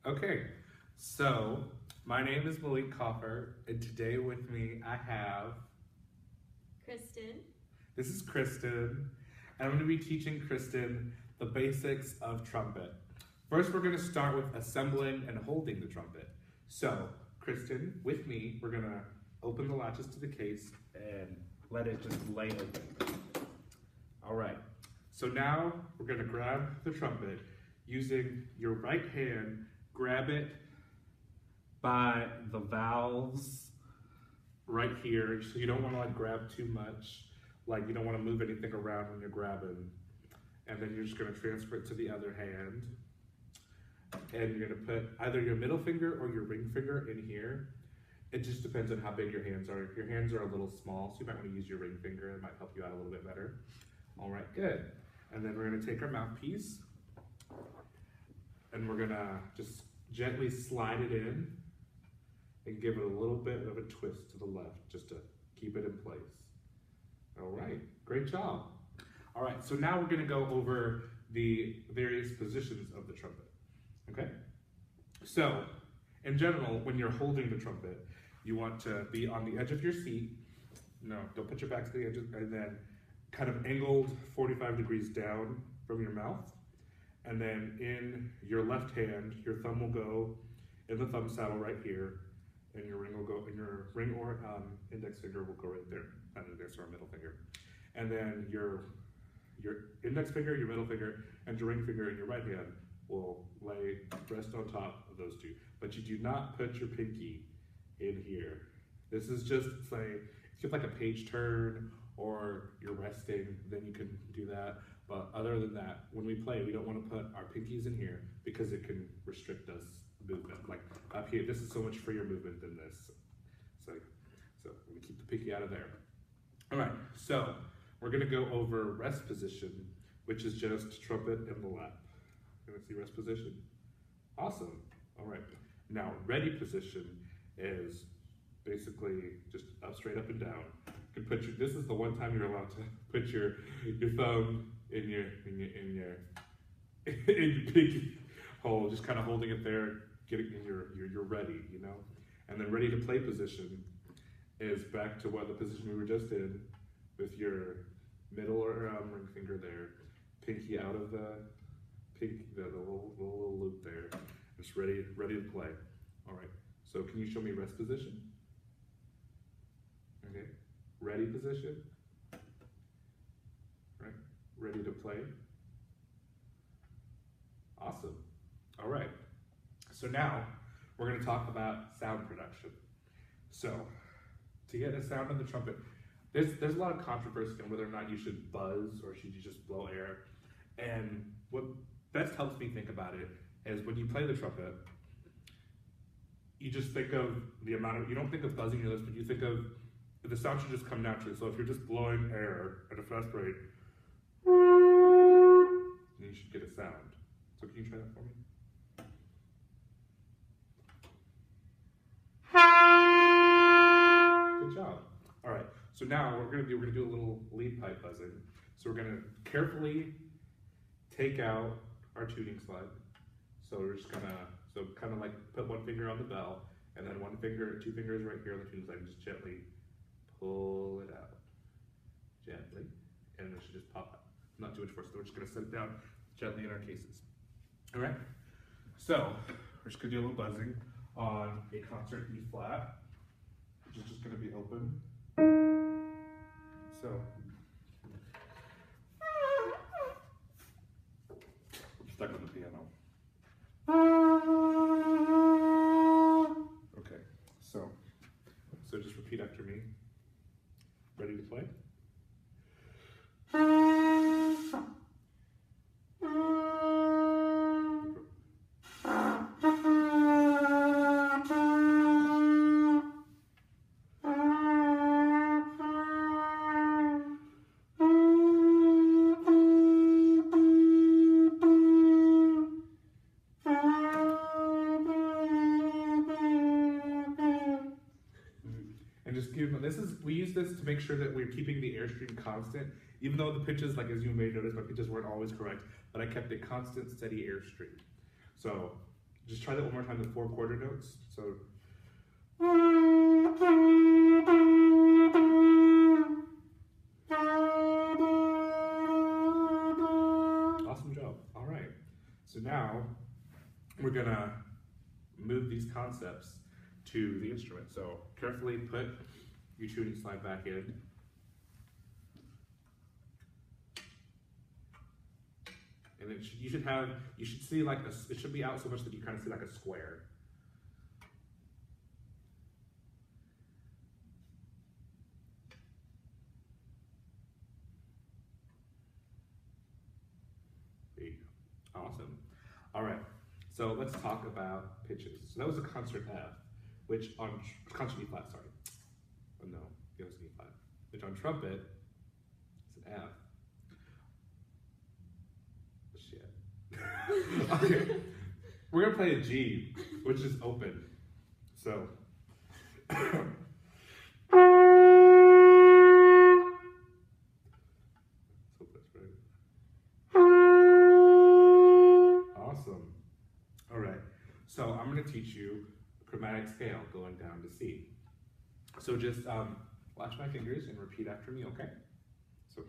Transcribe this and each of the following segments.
Okay, so my name is Malik Coffer, and today with me I have Kristen. This is Kristen, and I'm going to be teaching Kristen the basics of trumpet. First, we're going to start with assembling and holding the trumpet. So, Kristen, with me, we're going to open the latches to the case and let it just lay open. All right, so now we're going to grab the trumpet using your right hand. Grab it by the valves right here. So you don't want to grab too much. You don't want to move anything around when you're grabbing. And then you're just going to transfer it to the other hand. And you're going to put either your middle finger or your ring finger in here. It just depends on how big your hands are. If your hands are a little small, so you might want to use your ring finger. It might help you out a little bit better. All right, good. And then we're going to take our mouthpiece and we're going to just gently slide it in and give it a little bit of a twist to the left just to keep it in place. All right, great job. All right, so now we're going to go over the various positions of the trumpet. Okay? So, in general, when you're holding the trumpet, you want to be on the edge of your seat. No, don't put your back to the edge, and then kind of angled 45 degrees down from your mouth. And then in your left hand, your thumb will go in the thumb saddle right here, and your ring will go, and your ring or index finger will go right there, not index or middle finger. And then your index finger, your middle finger, and your ring finger in your right hand will rest on top of those two. But you do not put your pinky in here. This is just, say, if you have like a page turn or you're resting, then you can do that. But other than that, when we play, we don't want to put our pinkies in here because it can restrict us movement. Like up here, this is so much freer movement than this. So we keep the pinky out of there. All right, so we're gonna go over rest position, which is just trumpet in the lap. You wanna see rest position? Awesome, all right. Now, ready position is basically just straight up and down. You can put this is the one time you're allowed to put your thumb in your pinky hole, just kind of holding it there, getting you're ready, you know. And then ready to play position is back to what the position we were just in, with your middle or ring finger there, pinky out of the little loop there, just ready to play. All right. So can you show me rest position? Okay. Ready position. Right. Ready to play. Awesome. All right. So now we're going to talk about sound production. So to get a sound on the trumpet, there's a lot of controversy on whether or not you should buzz or should you just blow air. And what best helps me think about it is when you play the trumpet, you just think of the amount of, you don't think of buzzing your lips, but you think of the sound should just come naturally. So if you're just blowing air at a fast rate, then you should get a sound. So can you try that for me? Good job. All right. So now we're gonna do a little lead pipe buzzing. So we're gonna carefully take out our tuning slide. So we're just gonna kind of like put one finger on the bell, and then two fingers right here on the tuning slide, and just gently pull it out, gently, and it should just pop out. Not too much force. So we're just gonna set it down gently in our cases. All right. So we're just gonna do a little buzzing on a concert E flat, which is just gonna be open. So I'm stuck on the piano. Okay, so just repeat after me. Ready to play? We use this to make sure that we're keeping the airstream constant, even though the pitches, like as you may notice, my pitches weren't always correct, but I kept a constant, steady airstream. So Just try that one more time, the 4 quarter notes. So. Awesome job. All right. So now we're gonna move these concepts to the instrument. So carefully put your tuning slide back in. And you should see like it should be out so much that you kind of see like a square. There you go. Awesome. All right. So let's talk about pitches. So that was a concert F, which on concert E flat, sorry. Oh no, it was an E flat. Which on trumpet is an F. Okay, we're gonna play a G, which is open. So, awesome. All right. So I'm gonna teach you a chromatic scale going down to C. So just watch my fingers and repeat after me. Okay. So.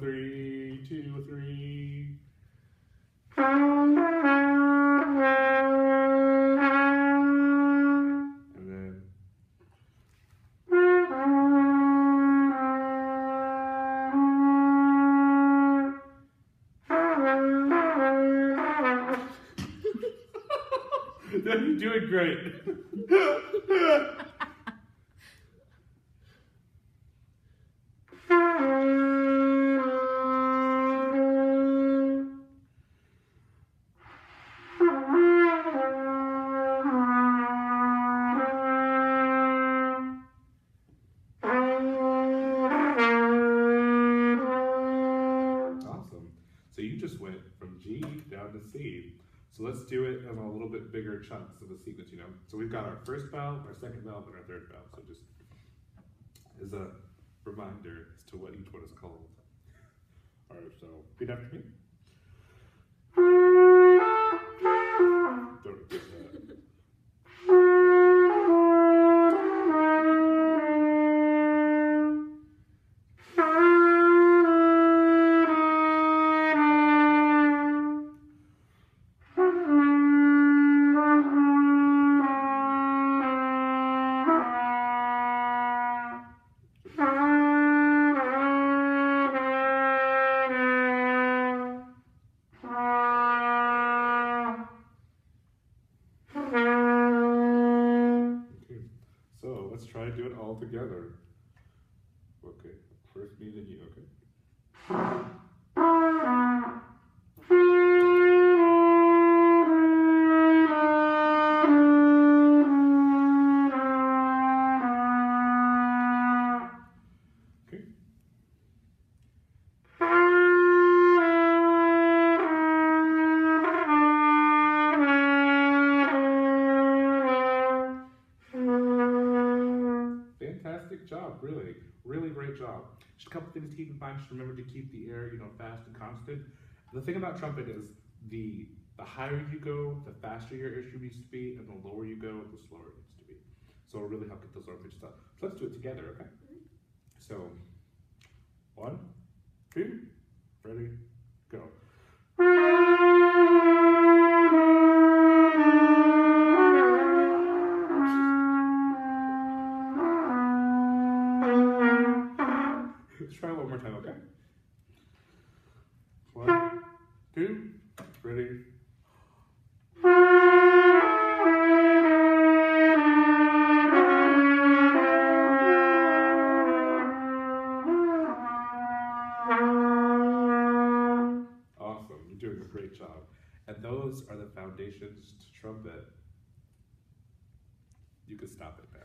3, 2, 3. And then. You're doing great. So you just went from G down to C. So let's do it in a little bit bigger chunks of a sequence, you know. So we've got our first valve, our second valve, and our third valve. So just as a reminder as to what each one is called. All right, so repeat after me. Don't forget that. 1, keeping fine. Just remember to keep the air, fast and constant. The thing about trumpet is the higher you go, the faster your airstream needs to be, and the lower you go, the slower it needs to be. So it'll really help get those lower pitches up. So let's do it together, okay? So 1, 2, ready, go. Let's try it one more time, okay? 1, 2, ready. Awesome, you're doing a great job. And those are the foundations to trumpet. You can stop it now.